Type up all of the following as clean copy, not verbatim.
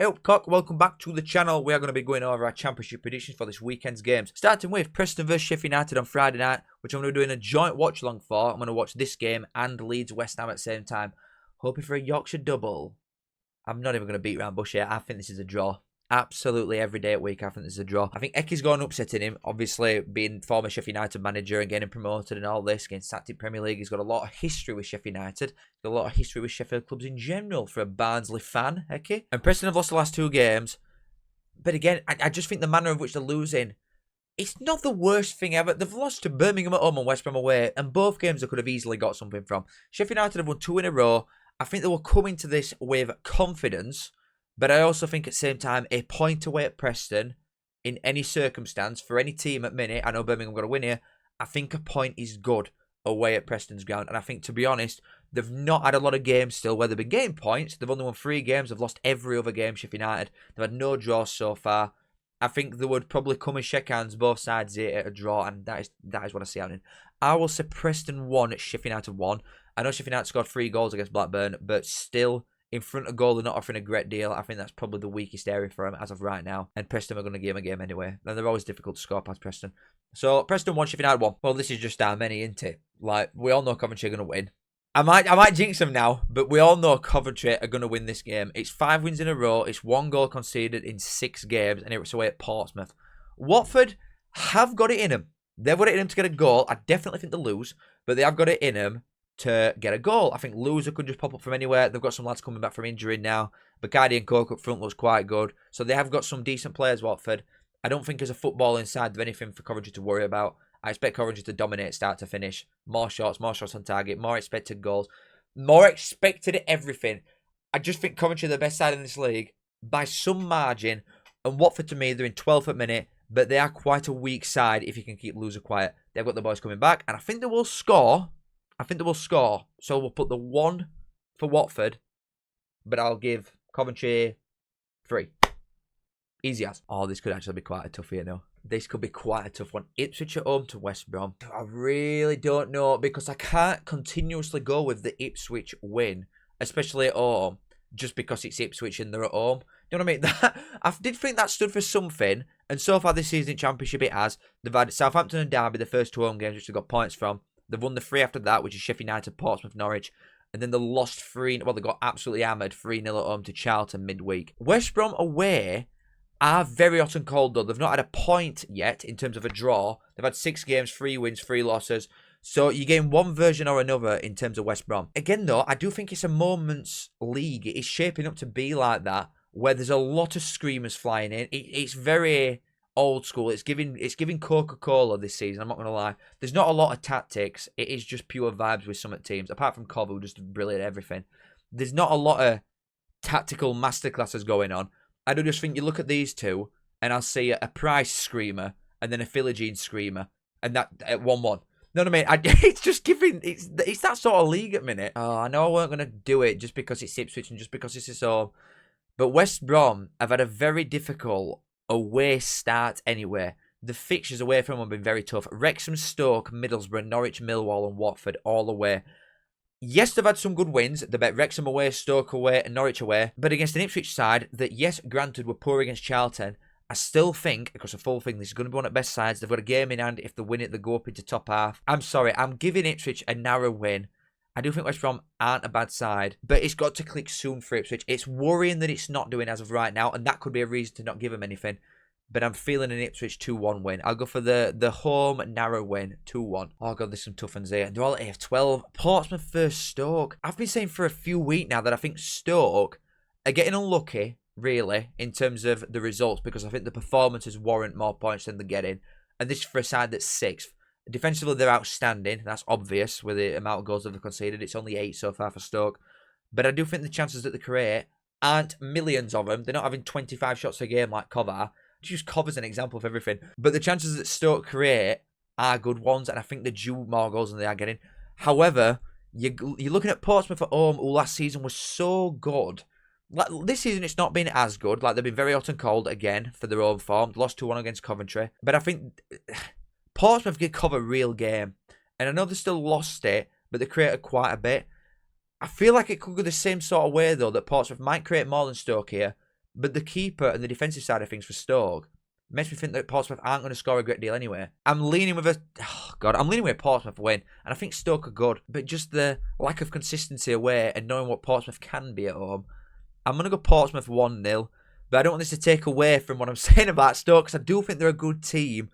Eyup Cock, welcome back to the channel. We are going to be going over our championship predictions for this weekend's games. Starting with Preston vs Sheffield United on Friday night, which I'm going to be doing a joint watch along for. I'm going to watch this game and Leeds West Ham at the same time. Hoping for a Yorkshire double. I'm not even going to beat around bush here. I think this is a draw. Absolutely every day at week, I think this is a draw. I think Eki's going upsetting him. Obviously, being former Sheffield United manager and getting promoted and all this, getting sacked in Premier League. He's got a lot of history with Sheffield United. He's got a lot of history with Sheffield clubs in general for a Barnsley fan, Eki. And Preston have lost the last two games. But again, I just think the manner of which they're losing, it's not the worst thing ever. They've lost to Birmingham at home and West Brom away. And both games they could have easily got something from. Sheffield United have won 2 in a row. I think they will come into this with confidence. But I also think at the same time, a point away at Preston, in any circumstance, for any team at minute, I know Birmingham got to win here, I think a point is good away at Preston's ground. And I think, to be honest, they've not had a lot of games still where they've been getting points. They've only won 3 games. They've lost every other game, Sheffield United. They've had no draws so far. I think they would probably come and shake hands, both sides here at a draw, and that is what I see happening. I will say Preston 1, Sheffield United 1. I know Sheffield United scored 3 goals against Blackburn, but still, in front of goal, they're not offering a great deal. I think that's probably the weakest area for them as of right now. And Preston are going to give them a game anyway. And they're always difficult to score past Preston. So, Preston 1, Sheffield United 1. Well, this is just how many, isn't it? Like, we all know Coventry are going to win. I might jinx them now, but we all know Coventry are going to win this game. It's 5 wins in a row. It's 1 goal conceded in 6 games, and it's away at Portsmouth. Watford have got it in them. They've got it in them to get a goal. I definitely think they'll lose, but they have got it in them to get a goal. I think loser could just pop up from anywhere. They've got some lads coming back from injury now. Bacardi and Coke up front looks quite good. So they have got some decent players, Watford. I don't think there's a football inside of anything for Coventry to worry about. I expect Coventry to dominate start to finish. More shots on target, more expected goals, more expected everything. I just think Coventry are the best side in this league by some margin. And Watford, to me, they're in 12th at minute, but they are quite a weak side if you can keep loser quiet. They've got the boys coming back, and I think they will score. So we'll put the 1 for Watford, but I'll give Coventry 3. Easy as. Oh, this could actually be quite a toughie, you know. This could be quite a tough one. Ipswich at home to West Brom. I really don't know, because I can't continuously go with the Ipswich win, especially at home, just because it's Ipswich and they're at home. You know what I mean? I did think that stood for something, and so far this season in Championship it has. They've had Southampton and Derby, the first 2 home games, which they've got points from. They've won the 3 after that, which is Sheffield United, Portsmouth, Norwich. And then they lost 3. Well, they got absolutely hammered 3-0 at home to Charlton midweek. West Brom away are very hot and cold, though. They've not had a point yet in terms of a draw. They've had 6 games, 3 wins, 3 losses. So you're getting one version or another in terms of West Brom. Again, though, I do think it's a moments league. It is shaping up to be like that, where there's a lot of screamers flying in. It's very old school. It's giving Coca-Cola this season. I'm not going to lie. There's not a lot of tactics. It is just pure vibes with some teams. Apart from Cov, who just brilliant at everything. There's not a lot of tactical masterclasses going on. I do just think you look at these two, and I'll see a Price screamer and then a Philogene screamer, and that at 1-1. You know what I mean? It's just giving. It's that sort of league at minute. Oh, I know I weren't going to do it just because it's Ipswich and just because it's his home. But West Brom have had a very difficult away start anyway. The fixtures away from them have been very tough. Wrexham, Stoke, Middlesbrough, Norwich, Millwall and Watford all away. Yes, they've had some good wins. They bet Wrexham away, Stoke away and Norwich away. But against an Ipswich side that, yes, granted, were poor against Charlton, I still think, because a full thing, this is going to be one of the best sides. They've got a game in hand. If they win it, they go up into top half. I'm sorry, I'm giving Ipswich a narrow win. I do think West Brom aren't a bad side, but it's got to click soon for Ipswich. It's worrying that it's not doing as of right now, and that could be a reason to not give them anything. But I'm feeling an Ipswich 2-1 win. I'll go for the home narrow win, 2-1. Oh, God, there's some tough ones here. They're all at AF12. Portsmouth versus Stoke. I've been saying for a few weeks now that I think Stoke are getting unlucky, really, in terms of the results, because I think the performances warrant more points than they're getting. And this is for a side that's 6th. Defensively, they're outstanding. That's obvious with the amount of goals that they've conceded. It's only 8 so far for Stoke. But I do think the chances that they create aren't millions of them. They're not having 25 shots a game like Cover. Just Cover as an example of everything. But the chances that Stoke create are good ones, and I think they're due more goals than they are getting. However, you're looking at Portsmouth at home, who last season was so good. Like, this season, it's not been as good. Like, they've been very hot and cold again for their own form. They lost 2-1 against Coventry. But I think Portsmouth could cover a real game. And I know they still lost it, but they created quite a bit. I feel like it could go the same sort of way, though, that Portsmouth might create more than Stoke here, But the keeper and the defensive side of things for Stoke makes me think that Portsmouth aren't going to score a great deal anyway. I'm leaning with I'm leaning with Portsmouth win, and I think Stoke are good, but just the lack of consistency away and knowing what Portsmouth can be at home, I'm going to go Portsmouth 1-0, but I don't want this to take away from what I'm saying about Stoke, because I do think they're a good team,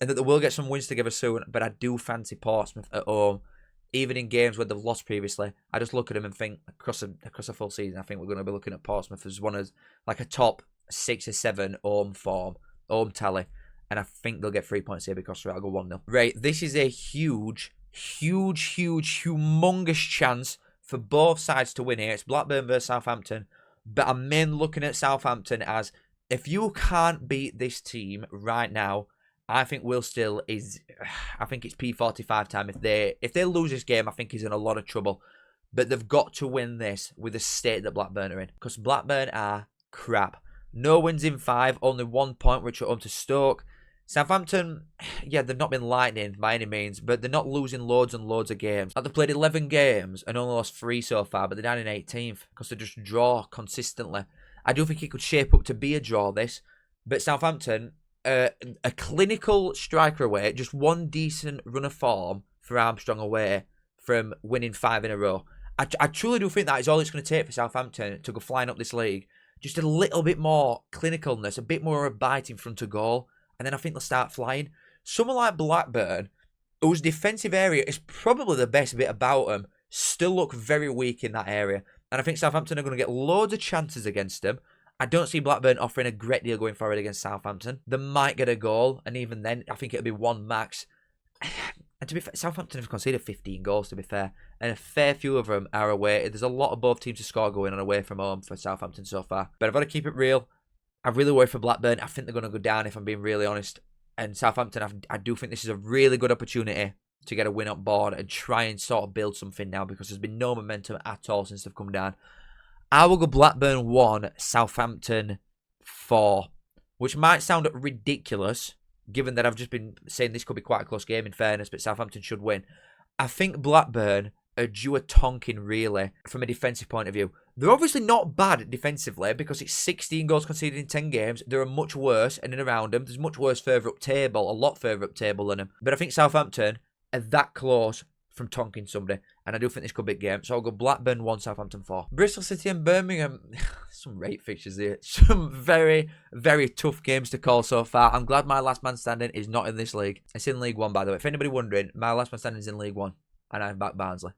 and that they will get some wins together soon, but I do fancy Portsmouth at home, even in games where they've lost previously. I just look at them and think, across a full season, I think we're going to be looking at Portsmouth as one of, like, a top 6 or 7 home form, home tally, and I think they'll get 3 points here because I'll go 1-0. Right, this is a huge, humongous chance for both sides to win here. It's Blackburn versus Southampton, but I'm mainly looking at Southampton as, if you can't beat this team right now, I think Will Still is, I think it's P45 time. If they lose this game, I think he's in a lot of trouble. But they've got to win this with the state that Blackburn are in, because Blackburn are crap. No wins in 5, only 1 point, which are home to Stoke. Southampton, yeah, they've not been lightning by any means, but they're not losing loads and loads of games. Like, they've played 11 games and only lost 3 so far, but they're down in 18th because they just draw consistently. I do think it could shape up to be a draw, this. But Southampton, a clinical striker away, just one decent run of form for Armstrong away from winning 5 in a row. I truly do think that is all it's going to take for Southampton to go flying up this league. Just a little bit more clinicalness, a bit more of a bite in front of goal, and then I think they'll start flying. Someone like Blackburn, whose defensive area is probably the best bit about them, still look very weak in that area. And I think Southampton are going to get loads of chances against them. I don't see Blackburn offering a great deal going forward against Southampton. They might get a goal, and even then, I think it'll be 1 max. And to be fair, Southampton have conceded 15 goals, to be fair, and a fair few of them are away. There's a lot of both teams to score going on away from home for Southampton so far. But I've got to keep it real. I really worry for Blackburn. I think they're going to go down, if I'm being really honest. And Southampton, I do think this is a really good opportunity to get a win on board and try and sort of build something now, because there's been no momentum at all since they've come down. I will go Blackburn 1, Southampton 4, which might sound ridiculous, given that I've just been saying this could be quite a close game in fairness, but Southampton should win. I think Blackburn are due a tonking, really, from a defensive point of view. They're obviously not bad defensively, because it's 16 goals conceded in 10 games. There are much worse in and around them. There's much worse further up table, a lot further up table than them. But I think Southampton are that close from tonking somebody, and I do think this could be a game. So I'll go Blackburn 1, Southampton 4. Bristol City and Birmingham. Some great fixtures here. Some very, very tough games to call so far. I'm glad my last man standing is not in this league. It's in League 1, by the way. If anybody wondering, my last man standing is in League 1, and I'm back Barnsley.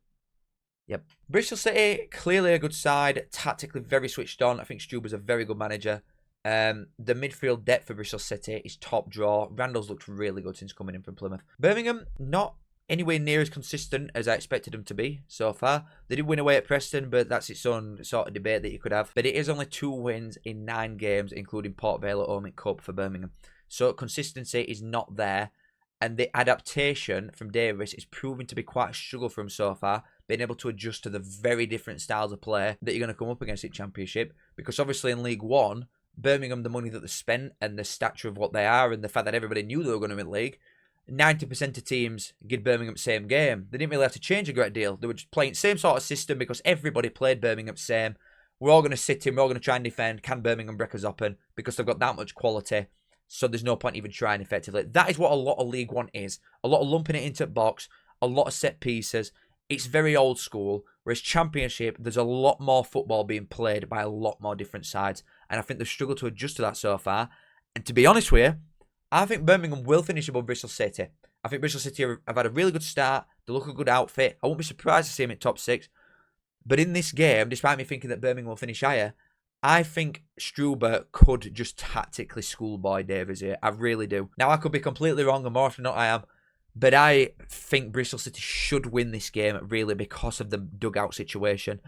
Yep. Bristol City, clearly a good side. Tactically very switched on. I think Stuber's a very good manager. The midfield depth for Bristol City is top draw. Randall's looked really good since coming in from Plymouth. Birmingham, not anywhere near as consistent as I expected them to be so far. They did win away at Preston, but that's its own sort of debate that you could have. But it is only 2 wins in 9 games, including Port Vale at home in Cup for Birmingham. So consistency is not there. And the adaptation from Davis is proving to be quite a struggle for him so far, being able to adjust to the very different styles of play that you're going to come up against in Championship. Because obviously in League 1, Birmingham, the money that they spent and the stature of what they are and the fact that everybody knew they were going to win the league, 90% of teams give Birmingham the same game. They didn't really have to change a great deal. They were just playing the same sort of system because everybody played Birmingham the same. We're all going to sit in, we're all going to try and defend. Can Birmingham break us open? Because they've got that much quality. So there's no point even trying effectively. That is what a lot of League 1 is. A lot of lumping it into the box, a lot of set pieces. It's very old school. Whereas Championship, there's a lot more football being played by a lot more different sides. And I think they've struggled to adjust to that so far. And to be honest with you, I think Birmingham will finish above Bristol City. I think Bristol City have had a really good start. They look a good outfit. I won't be surprised to see them in top 6. But in this game, despite me thinking that Birmingham will finish higher, I think Struber could just tactically schoolboy Davies here. I really do. Now, I could be completely wrong, and more often than not I am. But I think Bristol City should win this game, really, because of the dugout situation.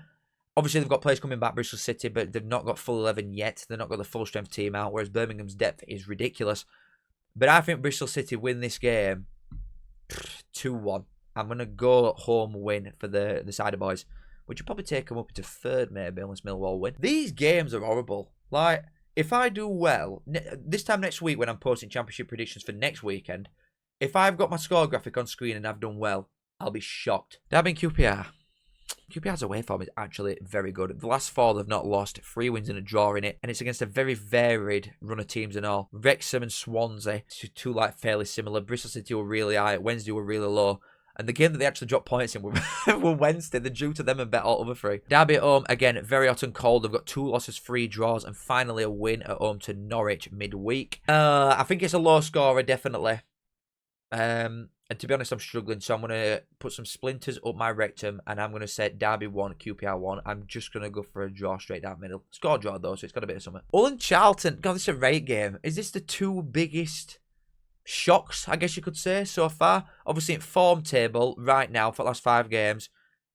Obviously, they've got players coming back, Bristol City, but they've not got full 11 yet. They've not got the full-strength team out, whereas Birmingham's depth is ridiculous. But I think Bristol City win this game 2-1. I'm going to go home win for the Cider Boys, which will probably take them up into 3rd, maybe, unless Millwall win. These games are horrible. Like, if I do well, this time next week when I'm posting Championship predictions for next weekend, if I've got my score graphic on screen and I've done well, I'll be shocked. Did I have in QPR? QPR's away form is actually very good. The last 4 they've not lost, 3 wins and a draw in it, and it's against a very varied run of teams and all. Wrexham and Swansea, two like fairly similar. Bristol City were really high, Wednesday were really low. And the game that they actually dropped points in were Wednesday. They're due to them and bet all other 3. Derby at home, again, very hot and cold. They've got 2 losses, 3 draws, and finally a win at home to Norwich midweek. I think it's a low scorer, definitely. And to be honest, I'm struggling, so I'm going to put some splinters up my rectum, and I'm going to say Derby 1, QPR 1. I'm just going to go for a draw straight down middle. Score draw, though, so it's got a bit of something. Hull and Charlton. God, this is a great game. Is this the 2 biggest shocks, I guess you could say, so far? Obviously, in form table right now for the last 5 games,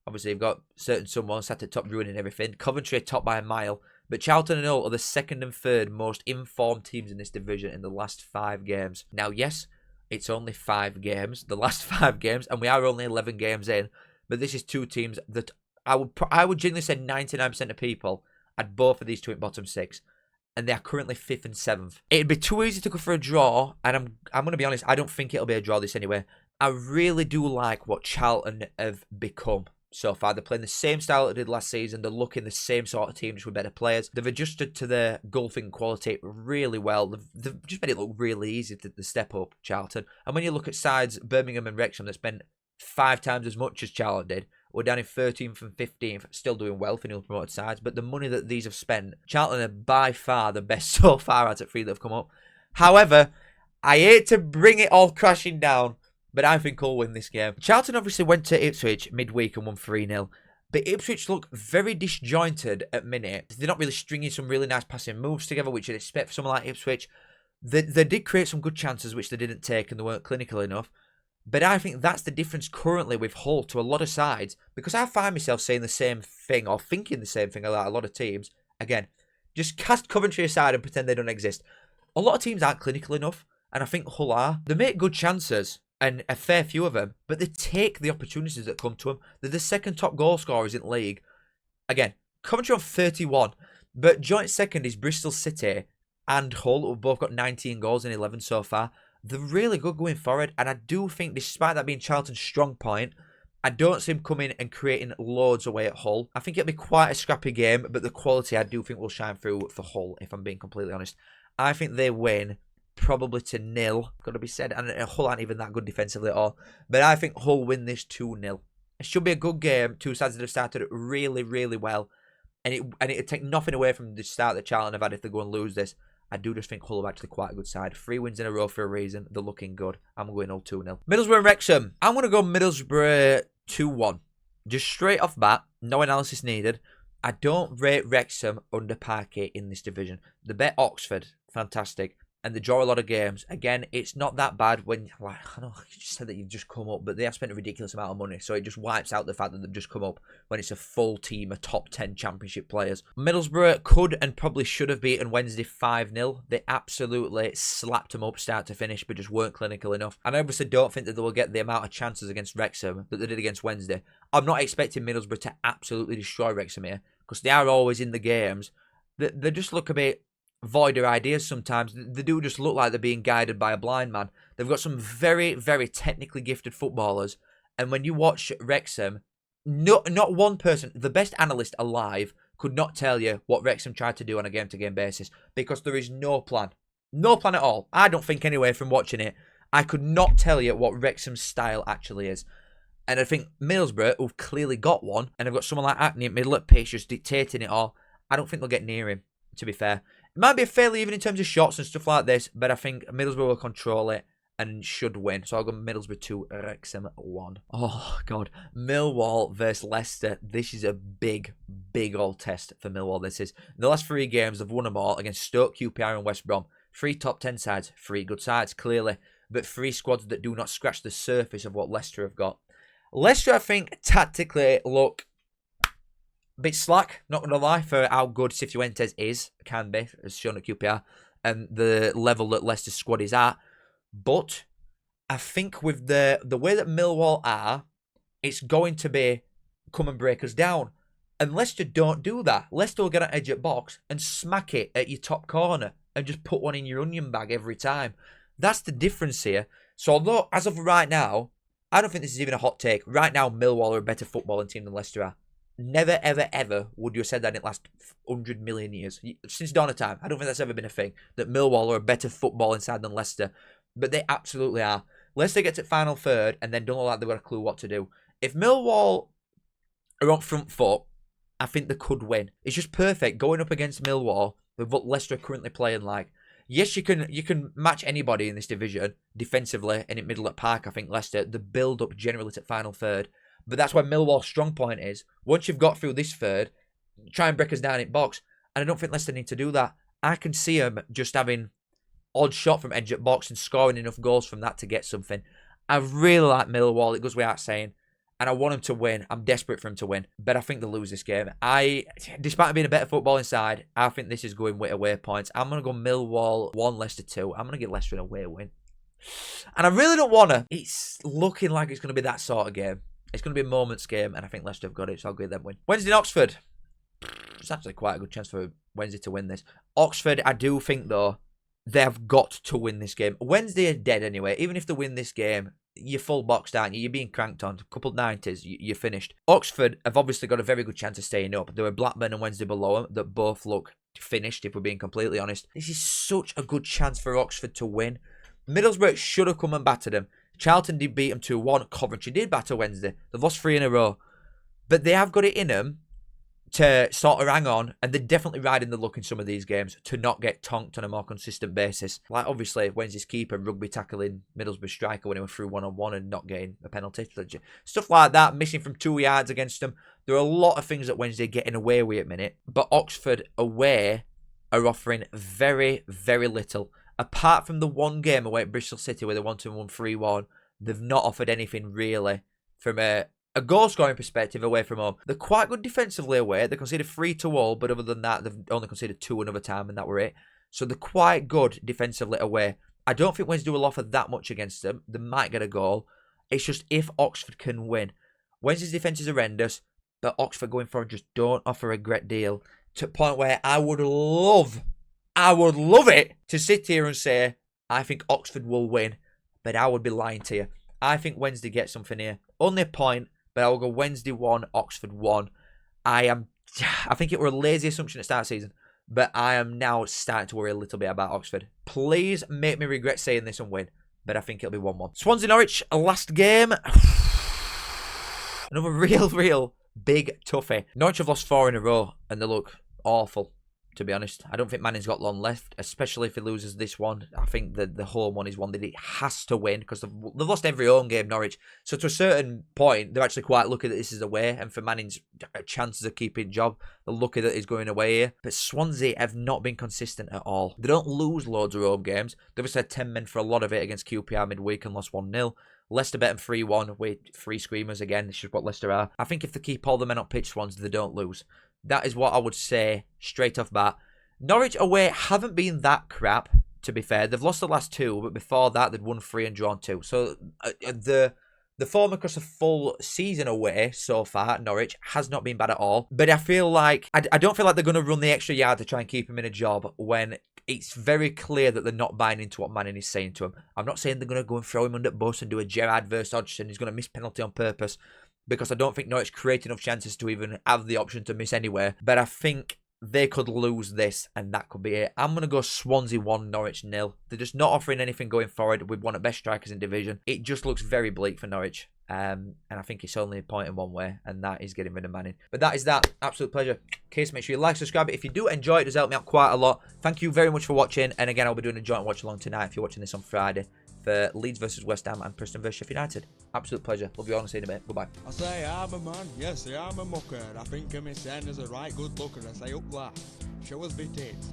obviously, you've got certain someone sat at top ruining everything. Coventry are top by a mile. But Charlton and Hull are the 2nd and 3rd most informed teams in this division in the last 5 games. Now, yes, it's only 5 games, the last 5 games, and we are only 11 games in. But this is 2 teams that I would genuinely say 99% of people had both of these 2 in bottom 6. And they are currently 5th and 7th. It'd be too easy to go for a draw, and I'm going to be honest, I don't think it'll be a draw this anyway. I really do like what Charlton have become so far. They're playing the same style that they did last season. They're looking the same sort of team, just with better players. They've adjusted to the golfing quality really well. They've just made it look really easy to step up, Charlton. And when you look at sides, Birmingham and Wrexham, that spent 5 times as much as Charlton did, we're down in 13th and 15th, still doing well for newly promoted sides. But the money that these have spent, Charlton are by far the best so far out of 3 that have come up. However, I hate to bring it all crashing down, but I think Hull win this game. Charlton obviously went to Ipswich midweek and won 3-0. But Ipswich look very disjointed at minute. They're not really stringing some really nice passing moves together, which you'd expect for someone like Ipswich. They did create some good chances, which they didn't take, and they weren't clinical enough. But I think that's the difference currently with Hull to a lot of sides, because I find myself saying the same thing or thinking the same thing about a lot of teams. Again, just cast Coventry aside and pretend they don't exist. A lot of teams aren't clinical enough, and I think Hull are. They make good chances, and a fair few of them, but they take the opportunities that come to them. They're the 2nd top goal scorers in the league. Again, Coventry on 31, but joint 2nd is Bristol City and Hull, who've both got 19 goals in 11 so far. They're really good going forward, and I do think, despite that being Charlton's strong point, I don't see him coming and creating loads away at Hull. I think it'll be quite a scrappy game, but the quality I do think will shine through for Hull, if I'm being completely honest. I think they win probably to 0, got to be said, and Hull aren't even that good defensively at all. But I think Hull win this 2-0. It should be a good game. 2 sides that have started really, really well, and it'd take nothing away from the start that Charlton have had if they go and lose this. I do just think Hull are actually quite a good side. 3 wins in a row for a reason. They're looking good. I'm going Hull 2-0. Middlesbrough and Wrexham. I'm going to go Middlesbrough 2-1. Just straight off bat, no analysis needed. I don't rate Wrexham under Parquet in this division. They bet Oxford. Fantastic. And they draw a lot of games. Again, it's not that bad when, like, I know you just said that you've just come up, but they have spent a ridiculous amount of money, so it just wipes out the fact that they've just come up when it's a full team of top 10 championship players. Middlesbrough could and probably should have beaten Wednesday 5-0. They absolutely slapped them up start to finish, but just weren't clinical enough. And I obviously don't think that they will get the amount of chances against Wrexham that they did against Wednesday. I'm not expecting Middlesbrough to absolutely destroy Wrexham here, because they are always in the games. They just look a bit void of ideas sometimes. They do just look like they're being guided by a blind man. They've got some very, very technically gifted footballers, and when you watch Wrexham, not one person, the best analyst alive, could not tell you what Wrexham tried to do on a game-to-game basis, because there is no plan. No plan at all. I don't think anyway from watching it. I could not tell you what Wrexham's style actually is. And I think Middlesbrough, who've clearly got one, and have got someone like Hackney at middle at pitch just dictating it all, I don't think they'll get near him, to be fair. It might be fairly even in terms of shots and stuff like this, but I think Middlesbrough will control it and should win. So I'll go Middlesbrough 2, Wrexham 1. Oh, God. Millwall versus Leicester. This is a big, big old test for Millwall, this is. In the last 3 games, they've won them all against Stoke, QPR and West Brom. 3 top 10 sides, 3 good sides, clearly, but 3 squads that do not scratch the surface of what Leicester have got. Leicester, I think, tactically look a bit slack, not going to lie, for how good Cifuentes can be, as shown at QPR, and the level that Leicester's squad is at. But I think with the way that Millwall are, it's going to be come and break us down. And Leicester don't do that. Leicester will get an edge at box and smack it at your top corner and just put one in your onion bag every time. That's the difference here. So although, as of right now, I don't think this is even a hot take. Right now, Millwall are a better footballing team than Leicester are. Never, ever, ever would you have said that in the last 100 million years. Since dawn of time. I don't think that's ever been a thing. That Millwall are a better football inside than Leicester. But they absolutely are. Leicester gets at final third and then don't look like they've got a clue what to do. If Millwall are on front foot, I think they could win. It's just perfect going up against Millwall with what Leicester are currently playing like. Yes, you can match anybody in this division defensively and in middle at Park. I think Leicester, the build-up generally to final third. But that's where Millwall's strong point is. Once you've got through this third, try and break us down in box. And I don't think Leicester need to do that. I can see them just having odd shot from edge at box and scoring enough goals from that to get something. I really like Millwall. It goes without saying. And I want them to win. I'm desperate for them to win. But I think they'll lose this game. Despite being a better football inside, I think this is going with away points. I'm going to go Millwall 1, Leicester 2. I'm going to give Leicester an away win. And I really don't want to. It's looking like it's going to be that sort of game. It's going to be a moment's game, and I think Leicester have got it, so I'll give them win. Wednesday in Oxford. It's actually quite a good chance for Wednesday to win this. Oxford, I do think, though, they've got to win this game. Wednesday are dead anyway. Even if they win this game, you're full boxed, aren't you? You're being cranked on. A couple 90s, you're finished. Oxford have obviously got a very good chance of staying up. There were Blackburn and Wednesday below them that both look finished, if we're being completely honest. This is such a good chance for Oxford to win. Middlesbrough should have come and battered them. Charlton did beat them 2-1. Coventry did batter Wednesday. They've lost 3 in a row. But they have got it in them to sort of hang on. And they're definitely riding the luck in some of these games to not get tonked on a more consistent basis. Like, obviously, Wednesday's keeper rugby tackling Middlesbrough striker when he went through 1-on-1 and not getting a penalty. Stuff like that, missing from 2 yards against them. There are a lot of things that Wednesday getting away with at the minute. But Oxford away are offering very, very little. Apart from the one game away at Bristol City where they won 2-1, 3-1, they've not offered anything really from a goal-scoring perspective away from home. They're quite good defensively away. They conceded 3 to all, but other than that, they've only conceded 2 another time, and that were it. So they're quite good defensively away. I don't think Wednesday will offer that much against them. They might get a goal. It's just if Oxford can win. Wednesday's defence is horrendous, but Oxford going forward just don't offer a great deal. To a point where I would love it to sit here and say, I think Oxford will win, but I would be lying to you. I think Wednesday gets something here. Only a point, but I will go Wednesday 1, Oxford 1. I think it were a lazy assumption at the start of the season, but I am now starting to worry a little bit about Oxford. Please make me regret saying this and win, but I think it'll be 1-1. Swansea Norwich, last game. Another real big toughie. Norwich have lost 4 in a row, and they look awful, to be honest. I don't think Manning's got long left, especially if he loses this one. I think the home one is one that he has to win because they've lost every home game, Norwich. So to a certain point, they're actually quite lucky that this is away, and for Manning's chances of keeping job, they're lucky that he's going away here. But Swansea have not been consistent at all. They don't lose loads of home games. They've obviously had 10 men for a lot of it against QPR midweek and lost 1-0. Leicester bet them 3-1 with 3 screamers again. This is what Leicester are. I think if they keep all the men up pitch, Swansea, they don't lose. That is what I would say straight off bat. Norwich away haven't been that crap, to be fair. They've lost the last 2, but before that, they'd won 3 and drawn 2. So the form across a full season away so far, Norwich, has not been bad at all. But I feel like, I don't feel like they're going to run the extra yard to try and keep him in a job when it's very clear that they're not buying into what Manning is saying to him. I'm not saying they're going to go and throw him under the bus and do a Gerrard versus Hodgson. He's going to miss penalty on purpose, because I don't think Norwich create enough chances to even have the option to miss anywhere. But I think they could lose this, and that could be it. I'm going to go Swansea 1, Norwich 0. They're just not offering anything going forward with one of the best strikers in division. It just looks very bleak for Norwich. And I think it's only a point in one way, and that is getting rid of Manning. But that is that. Absolute pleasure. Case, make sure you like, subscribe. If you do enjoy it, it does help me out quite a lot. Thank you very much for watching. And again, I'll be doing a joint watch along tonight if you're watching this on Friday for Leeds versus West Ham and Preston versus Sheffield United. Absolute pleasure. Love you all and see you in a bit. Goodbye. I say I'm a man, yes, I'm a mucker. I think of me saying as a right good looker. I say up that. Show us bit it.